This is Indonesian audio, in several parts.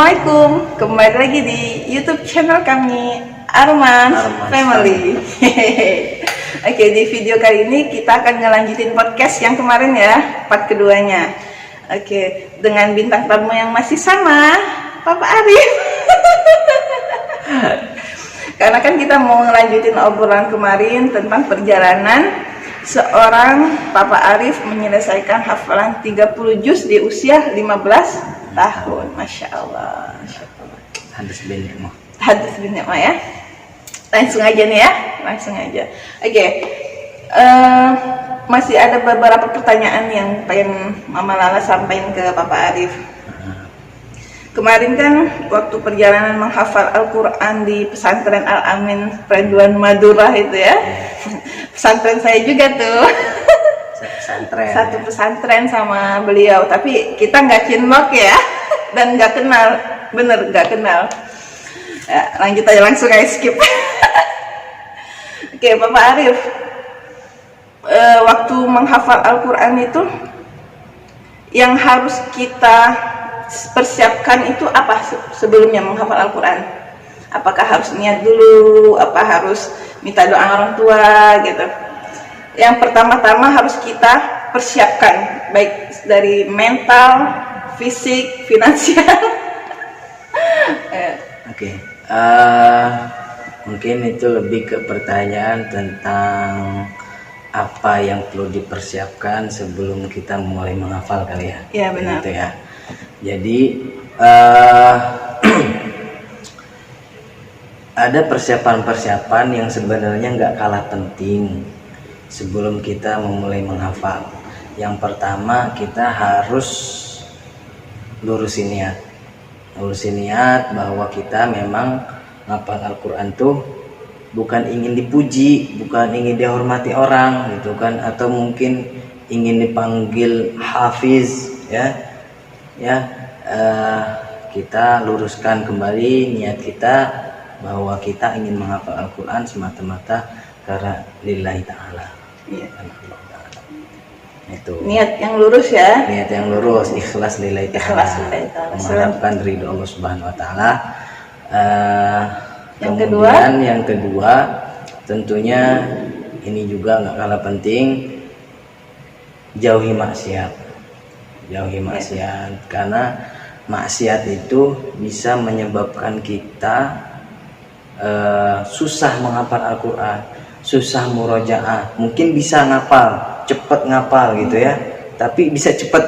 Assalamualaikum, kembali lagi di YouTube channel kami Arman Family. Oke, di video kali ini kita akan ngelanjutin podcast yang kemarin ya, part keduanya. Oke, dengan bintang tamu yang masih sama, Papa Arif. Karena kan kita mau ngelanjutin obrolan kemarin tentang perjalanan seorang Papa Arif menyelesaikan hafalan 30 juz di usia 15 tahun. Masya Allah. Hadis bin Ni'mah. Hadis bin Ni'mah ya. Langsung aja nih ya. Langsung aja. Oke. Masih ada beberapa pertanyaan yang pengen Mama Lala sampaikan ke Papa Arif. Kemarin kan waktu perjalanan menghafal Al-Quran di pesantren Al-Amin Prenduan Madura itu ya. Pesantren saya juga tuh. Satu pesantren sama beliau, tapi kita nggak cinlok ya, dan nggak kenal, bener nggak kenal. Ya, lanjut aja, langsung aja skip. Oke, Bapak Arif, waktu menghafal Al-Quran itu yang harus kita persiapkan itu apa sebelumnya menghafal Al-Quran? Apakah harus niat dulu, apa harus minta doa orang tua gitu? Yang pertama-tama harus kita persiapkan, baik dari mental, fisik, finansial. Oke. Mungkin itu lebih ke pertanyaan tentang apa yang perlu dipersiapkan sebelum kita mulai menghafal kali ya. Iya benar. Gitu ya. Jadi ada persiapan-persiapan yang sebenarnya nggak kalah penting sebelum kita memulai menghafal. Yang pertama, kita harus lurusin niat bahwa kita memang ngapal Al-Quran tuh bukan ingin dipuji, bukan ingin dihormati orang gitu kan, atau mungkin ingin dipanggil hafiz ya. Kita luruskan kembali niat kita bahwa kita ingin menghafal Al-Quran semata-mata karena lillahi ta'ala. Iya. Itu Niat yang lurus ya. Niat yang lurus, ikhlas lillahi ta'ala. Mengharapkan ridho Allah Subhanahu wa taala. Yang kedua, tentunya ini juga nggak kalah penting, jauhi maksiat. Karena maksiat itu bisa menyebabkan kita susah menghafal Al-Quran, susah murojaah. Mungkin bisa cepet ngapal gitu ya, tapi bisa cepet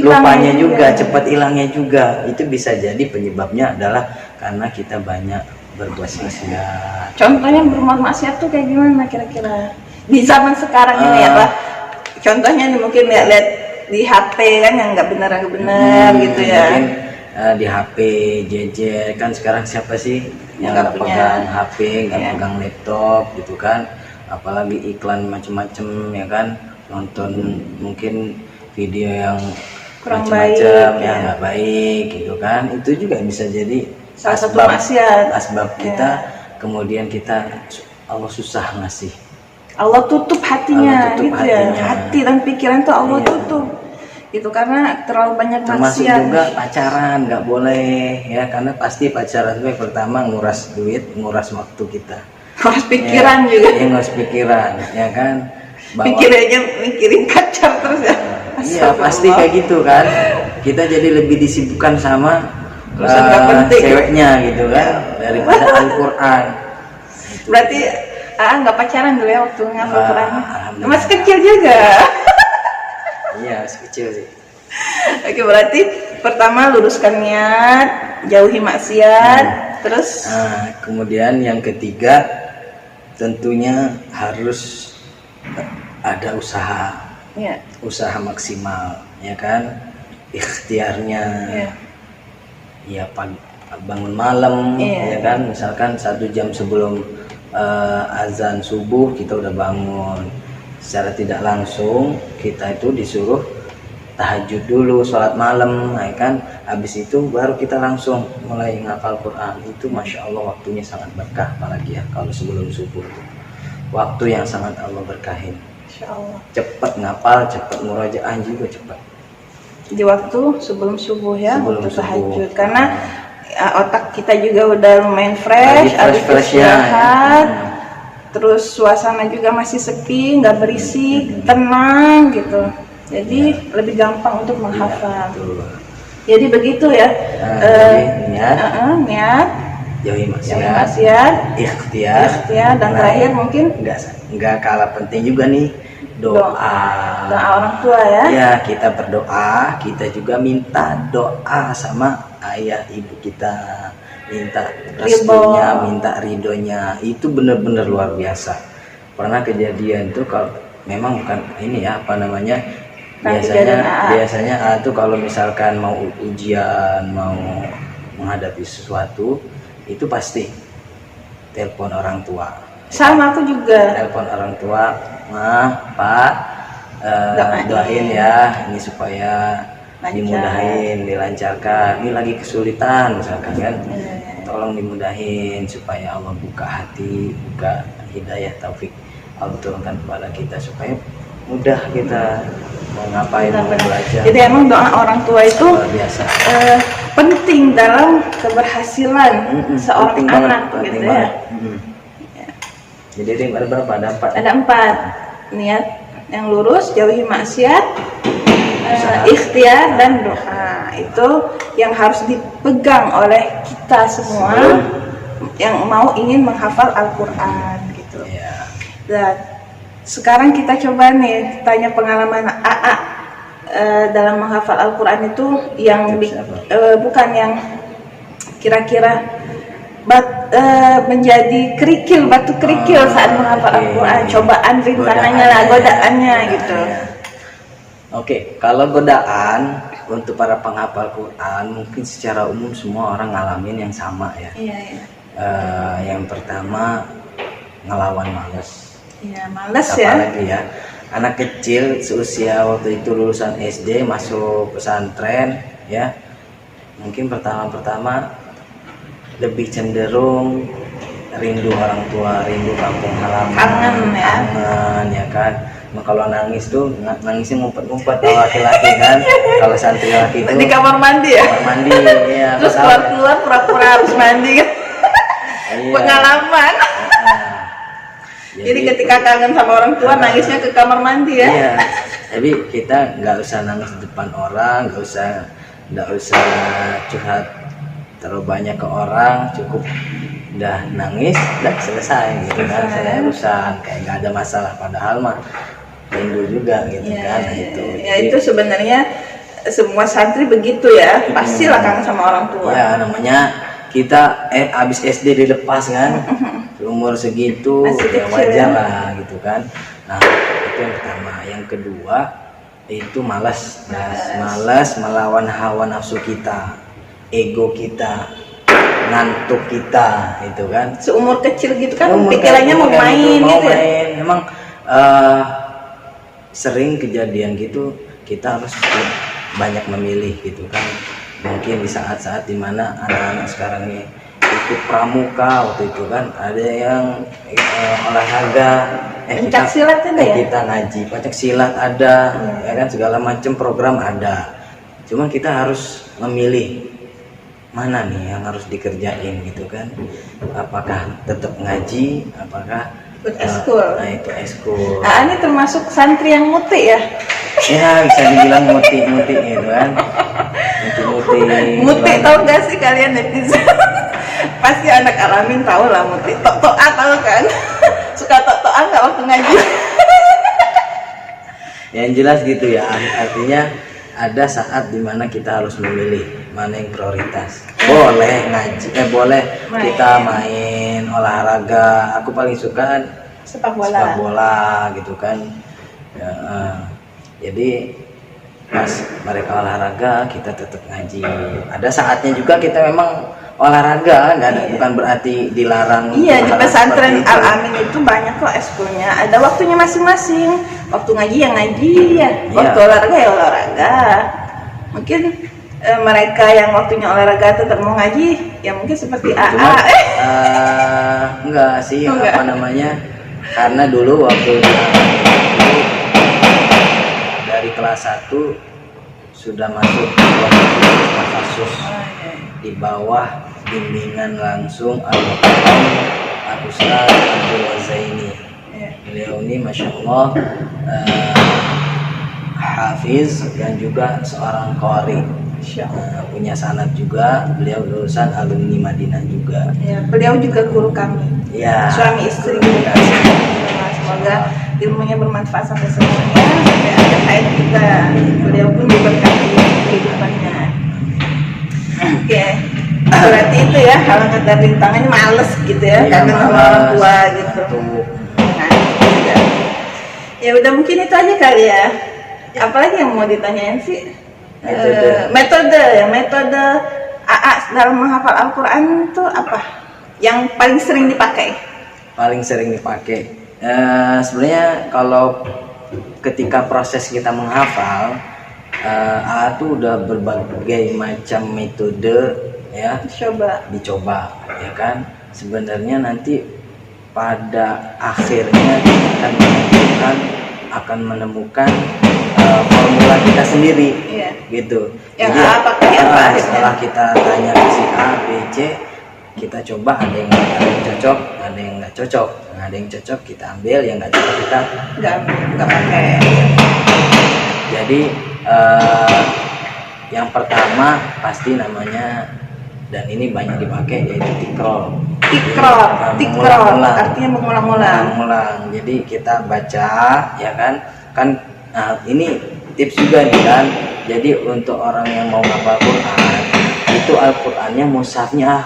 lupanya juga, cepet hilangnya juga. Itu bisa jadi penyebabnya adalah karena kita banyak berbuat maksiat. Contohnya berbuat maksiat tuh kayak gimana kira-kira di zaman sekarang ini ya Pak? Contohnya nih mungkin lihat di HP kan yang nggak benar gitu ya. Mungkin di HP jejer kan sekarang siapa sih yang nggak pegang HP, nggak pegang laptop gitu kan, apalagi iklan macem-macem ya kan, nonton mungkin video yang kurang macam-macam baik, yang nggak baik gitu kan. Itu juga bisa jadi salah satu maksiat. Asbab kita kemudian kita Allah susah ngasih, Allah tutup hatinya gitu ya, hatinya. hati dan pikiran tuh Allah tutup gitu karena terlalu banyak termasuk maksiat. juga pacaran nggak boleh ya, karena pasti pacaran itu pertama nguras duit, nguras waktu kita, Harus pikiran juga. nguras pikiran ya kan. Pikirannya mikirin pacar terus ya. Iya pasti kayak gitu kan. Kita jadi lebih disibukkan sama ceweknya gitu kan daripada Al-Quran. Berarti nggak pacaran dulu ya waktu ngafal Quran. Alhamdulillah. Masih kecil juga. Iya masih kecil sih. Oke, berarti pertama luruskan niat, jauhi maksiat, terus kemudian yang ketiga tentunya harus ada usaha. ya. Usaha maksimal ya kan, ikhtiarnya ya bangun malam ya kan, misalkan 1 jam sebelum azan subuh kita udah bangun. Secara tidak langsung kita itu disuruh tahajud dulu, sholat malam ya kan, habis itu baru kita langsung mulai ngafal Quran. Itu Masya Allah waktunya sangat berkah, apalagi ya kalau sebelum subuh itu waktu yang sangat Allah berkahin. Cepat ngapal, cepat murojaah juga cepat. Di waktu sebelum subuh ya, waktu tahajud. Karena otak kita juga udah lumayan fresh, habis istirahat, terus suasana juga masih sepi, nggak berisik, tenang gitu. Jadi lebih gampang untuk menghafal. Jadi begitu ya. Niat, jauhi maksiat, ikhtiar, dan terakhir mungkin nggak kalah penting juga nih doa orang tua ya. Ya, kita berdoa, kita juga minta doa sama ayah ibu kita, minta restunya, minta ridhonya. Itu benar-benar luar biasa. Pernah kejadian tuh, kalau memang bukan ini ya, apa namanya, biasanya tuh kalau misalkan mau ujian, mau menghadapi sesuatu, itu pasti telepon orang tua. Sama aku juga. Telepon orang tua, Ma, Pak, doain ya, ini supaya dimudahin, dilancarkan. Ini lagi kesulitan misalkan kan, tolong dimudahin supaya Allah buka hati, buka hidayah, taufik Allah turunkan kepada kita supaya mudah kita mau ngapain, mau belajar. Jadi emang doa orang tua itu biasa, penting dalam keberhasilan seorang anak gitu ya. Jadi ada berapa? Ada 4. Ada 4. Niat yang lurus, jauhi maksiat, ikhtiar, dan doa. Itu yang harus dipegang oleh kita semua yang mau ingin menghafal Al-Quran gitu. Dan sekarang kita coba nih tanya pengalaman AA dalam menghafal Al-Quran itu yang bukan yang kira-kira menjadi batu kerikil saat menghafal Al-Quran. Cobaan, rintangannya lah, godaannya gitu. Oke, kalau godaan untuk para penghafal Quran mungkin secara umum semua orang ngalamin yang sama ya. Yang pertama, ngelawan males. Males ya. Apalagi ya, anak kecil seusia waktu itu lulusan SD masuk pesantren ya, mungkin pertama lebih cenderung rindu orang tua, rindu kampung halaman, kangen ya kan. Nah, kalau nangis tuh nangisnya ngumpet-ngumpet kalau laki-laki kan, kalau santri laki itu di kamar mandi ya. Kamar mandi ya. Terus keluar pura-pura harus mandi kan. Pengalaman. Jadi ketika kangen sama orang tua nangisnya ke kamar mandi ya. Iya. Tapi kita nggak usah nangis di depan orang, nggak usah curhat terlalu banyak ke orang, cukup udah nangis, udah selesai gitu kan, selesai urusan, kayak nggak ada masalah. Padahal mah rindu juga gitu kan. Itu sebenarnya semua santri begitu ya, pastilah kangen sama orang tua. Ya namanya kita abis SD dilepas kan, umur segitu ya wajar lah gitu kan. Nah itu yang pertama. Yang kedua itu malas melawan hawa nafsu kita, ego kita, ngantuk kita, itu kan. Seumur kecil gitu kan, pikirannya mau main gitu ya. Memang sering kejadian gitu, kita harus banyak memilih gitu kan. Mungkin di saat-saat dimana anak-anak sekarang ini ikut pramuka, waktu itu kan ada yang olahraga, silat ada ya? Kita ngaji, pencak silat ada, ya kan, segala macam program ada. Cuman kita harus memilih mana nih yang harus dikerjain gitu kan. Apakah tetap ngaji, apakah ikut eskul. Nah itu eskul. Ini termasuk santri yang muti ya? Ya bisa dibilang muti gitu kan. Muti tahu gak sih kalian netizen? Pasti anak Alamin tahu lah muti. Tok-toa tahu kan? Suka tok-toa nggak waktu ngaji? Yang jelas gitu ya, artinya ada saat dimana kita harus memilih mana yang prioritas. Boleh ngaji, boleh kita main olahraga. Aku paling suka sepak bola gitu kan. Ya, jadi pas mereka olahraga kita tetap ngaji. Ada saatnya juga kita memang olahraga, bukan berarti dilarang. Iya, di pesantren Al-Amin itu banyak kok eskulnya. Ada waktunya masing-masing. Waktu ngaji ya ngaji ya, waktu olahraga ya olahraga. Mungkin mereka yang waktunya olahraga tetap mau ngaji, ya mungkin seperti AA. Enggak sih, apa namanya? Karena dulu waktu dari kelas 1 sudah masuk kasus. di bawah bimbingan langsung Al-Mukarram Al-Ustaz Abdul Wazaini. Beliau ini Masya Allah hafiz dan juga seorang qari. Punya sanad juga, beliau lulusan alumni Madinah juga. Ya, beliau juga guru kami. Ya. Suami istri guru kami. Semoga ilmunya bermanfaat sampai semuanya, sampai akhir hayat kita. Beliau pun diberkati kehidupannya. Oke, berarti itu ya halangan dan rintangannya males gitu ya, karena orang tua gitu. Ya udah mungkin itu aja kali ya. Apalagi yang mau ditanyain sih? Metode AA dalam menghafal Al-Quran itu apa? Yang paling sering dipakai? Paling sering dipakai. Sebenarnya kalau ketika proses kita menghafal, AA itu udah berbagai macam metode ya. Dicoba, ya kan? Sebenarnya nanti pada akhirnya kita akan menemukan formula kita sendiri, gitu. Yang jadi apa setelah kita tanya ke si A, B, C, kita coba ada yang cocok, ada yang nggak cocok. Nah, ada yang cocok kita ambil, yang nggak cocok kita nggak pakai. Jadi yang pertama pasti namanya, dan ini banyak dipakai, yaitu tikror. Tikror artinya mengulang-ulang. Jadi kita baca, ya kan? Nah, ini tips juga nih kan. Jadi untuk orang yang mau hafal Quran, itu Al-Qur'annya mushafnya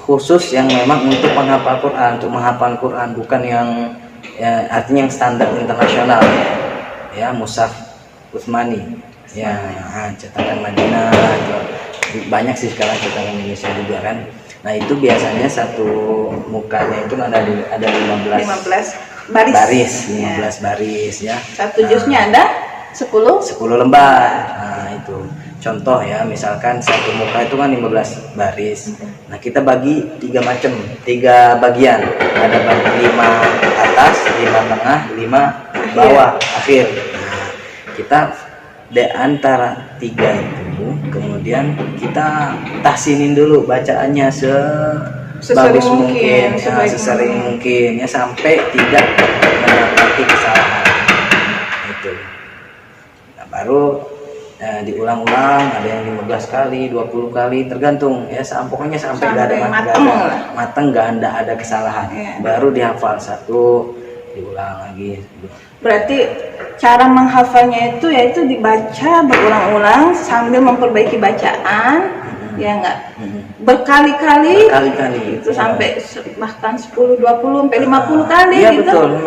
khusus yang memang untuk menghafal Quran, untuk menghafal Quran, bukan yang ya, artinya yang standar internasional. Ya, mushaf Utsmani. Ya, cetakan Madinah. Banyak sih sekarang cetakan Indonesia juga kan. Nah, itu biasanya satu mukanya itu ada 15 baris, 15 baris ya. Satu jusnya ada 10 lembar. Nah, itu contoh ya, misalkan satu muka itu kan 15 baris. Nah, kita bagi 3 bagian. Ada 5 atas, 5 tengah, 5 bawah, akhir. Nah, kita di antara 3 itu kemudian kita tahsinin dulu bacaannya sebagus mungkin, sesering mungkin ya, sampai tidak mendapati kesalahan itu. Nah, baru diulang-ulang, ada yang 15 kali, 20 kali, tergantung ya, pokoknya sampai nggak ada mateng, nggak ada kesalahan. Baru dihafal satu, diulang lagi. Berarti cara menghafalnya itu yaitu dibaca berulang-ulang sambil memperbaiki bacaan, ya enggak? Berkali-kali itu sampai bahkan 10, 20 sampai 50 kali ya, gitu. Betul.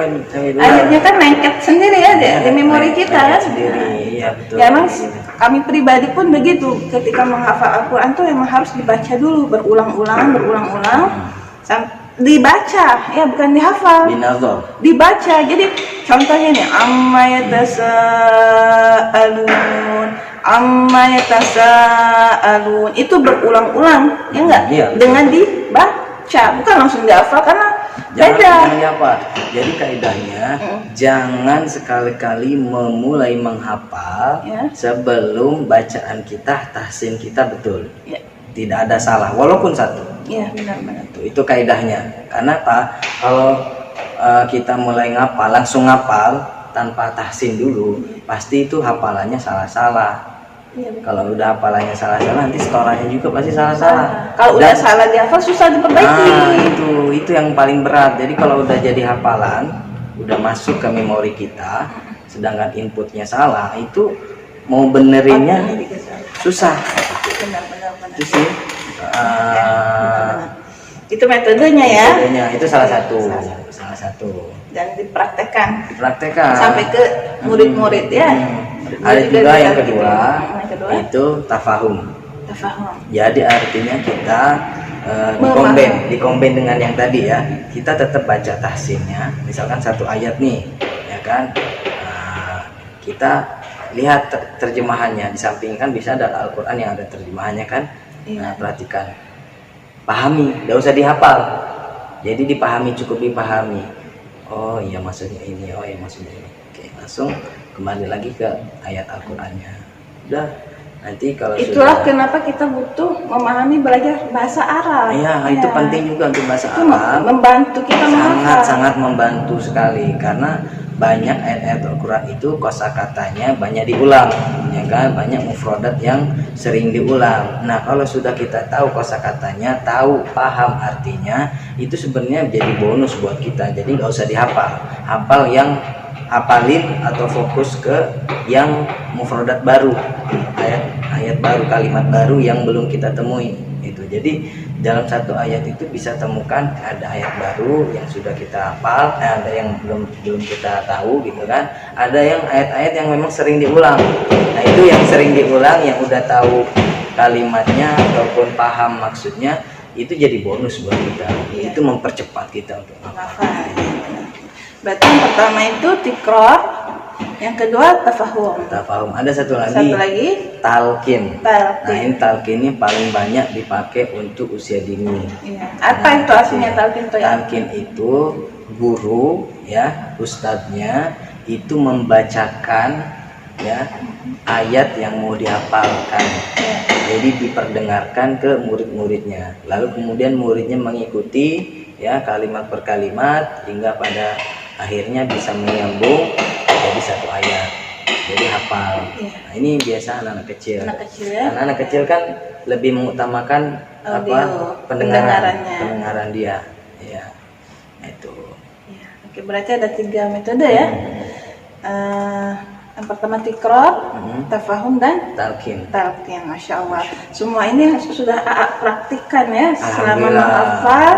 Akhirnya kan lengket sendiri ya di memori kita kan. Iya, betul. Ya emang kami pribadi pun begitu, ketika menghafal Al-Quran tuh emang harus dibaca dulu berulang-ulang dibaca ya, bukan dihafal. Dibaca. Jadi contohnya nih, amma yatasaalun itu berulang-ulang ya enggak? Dengan dibaca, bukan langsung dihafal karena jangan dihafal. Jadi kaidahnya jangan sekali-kali memulai menghafal sebelum bacaan kita, tahsin kita betul. Tidak ada salah walaupun satu. Iya, benar-benar. Itu kaidahnya. Karena apa? Kalau kita mulai ngapal, langsung ngapal tanpa tahsin dulu, pasti itu hafalannya salah-salah. Kalau udah hafalannya salah-salah, nanti setorannya juga pasti salah-salah. Kalau udah salah dihafal susah diperbaiki. Itu yang paling berat. Jadi kalau udah jadi hafalan, udah masuk ke memori kita, sedangkan inputnya salah, itu mau benerinnya susah. Benar. Itu sih. Itu metodenya ya. Itu salah satu. Dan dipraktekkan sampai ke murid-murid ya. Ada juga yang kedua, itu tafahum. Jadi artinya kita dikomben dengan yang tadi ya. Kita tetap baca tahsinnya. Misalkan satu ayat nih, ya kan? Kita lihat terjemahannya. Di samping kan bisa ada Al-Quran yang ada terjemahannya kan. Nah, perhatikan, pahami, tidak usah dihafal. Jadi dipahami, cukup dipahami. Oh iya maksudnya ini, Oke, langsung kembali lagi ke ayat Al-Qurannya. Udah, Nanti kalau Itulah sudah, kenapa kita butuh memahami belajar bahasa Arab. ya itu penting juga untuk bahasa Itu Arab. membantu kita menghafal. Sangat membantu sekali karena banyak ayat-ayat Al-Quran itu kosakatanya banyak diulang, ya kan, banyak mufradat yang sering diulang. Nah kalau sudah kita tahu kosakatanya, tahu paham artinya, itu sebenarnya jadi bonus buat kita. Jadi nggak usah dihafal, hafal yang hafalin atau fokus ke yang mufradat baru, ayat baru, kalimat baru yang belum kita temui itu. Jadi dalam satu ayat itu bisa temukan ada ayat baru yang sudah kita hafal, ada yang belum kita tahu gitu kan, ada yang ayat-ayat yang memang sering diulang. Nah itu yang sering diulang, yang udah tahu kalimatnya ataupun paham maksudnya, itu jadi bonus buat kita. Itu mempercepat kita untuk menghafal. Berarti yang pertama itu tikrar, yang kedua tafahum. Ada satu lagi talqin. Nah ini talqin ini paling banyak dipakai untuk usia dini. Iya. Apa itu aslinya talqin itu? Talqin itu guru ya, ustadznya itu membacakan ya ayat yang mau dihafalkan. Jadi diperdengarkan ke murid-muridnya. Lalu kemudian muridnya mengikuti ya kalimat per kalimat hingga pada akhirnya bisa menyambung jadi satu ayat, jadi hafal. Nah ini biasa anak-anak kecil. Anak-anak kecil kan lebih mengutamakan pendengaran dia, ya itu. Ya, oke, berarti ada 3 metode ya. Yang pertama tikrar, tafahum dan talqin. Masya Allah. Semua ini sudah praktikan ya selama menghafal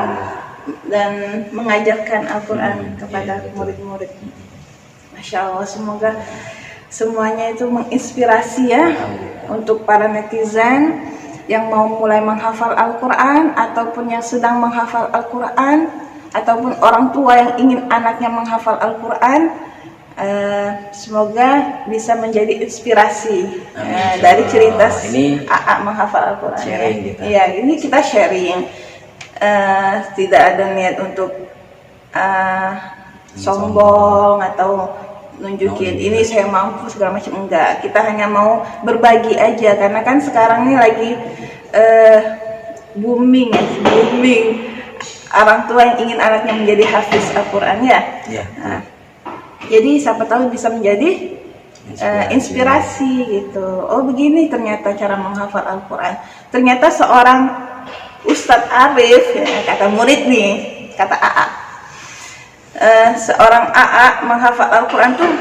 dan mengajarkan Al-Quran kepada murid-murid. Masya Allah, semoga semuanya itu menginspirasi ya untuk para netizen yang mau mulai menghafal Al-Quran ataupun yang sedang menghafal Al-Quran ataupun orang tua yang ingin anaknya menghafal Al-Quran. Semoga bisa menjadi inspirasi dari cerita ini AA menghafal Al-Quran. Ya, ini kita sharing. Tidak ada niat untuk sombong atau nunjukin ini saya mampu segala macam, enggak. Kita hanya mau berbagi aja karena kan sekarang ini lagi booming orang tua yang ingin anaknya menjadi hafiz Al-Quran ya. Nah, jadi siapa tahu bisa menjadi inspirasi gitu. Oh begini ternyata cara menghafal Al-Quran. Ternyata seorang Ustadz Arif ya, kata murid nih, kata AA. Seorang AA menghafal Al-Quran tuh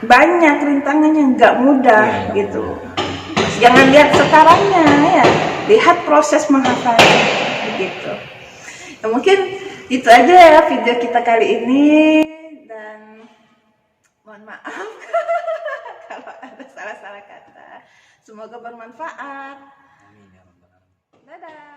banyak rintangannya, nggak mudah gitu. Jangan lihat sekarangnya ya, lihat proses menghafalnya begitu. Ya, mungkin itu aja ya video kita kali ini, dan mohon maaf kalau ada salah-salah kata. Semoga bermanfaat. Dadah.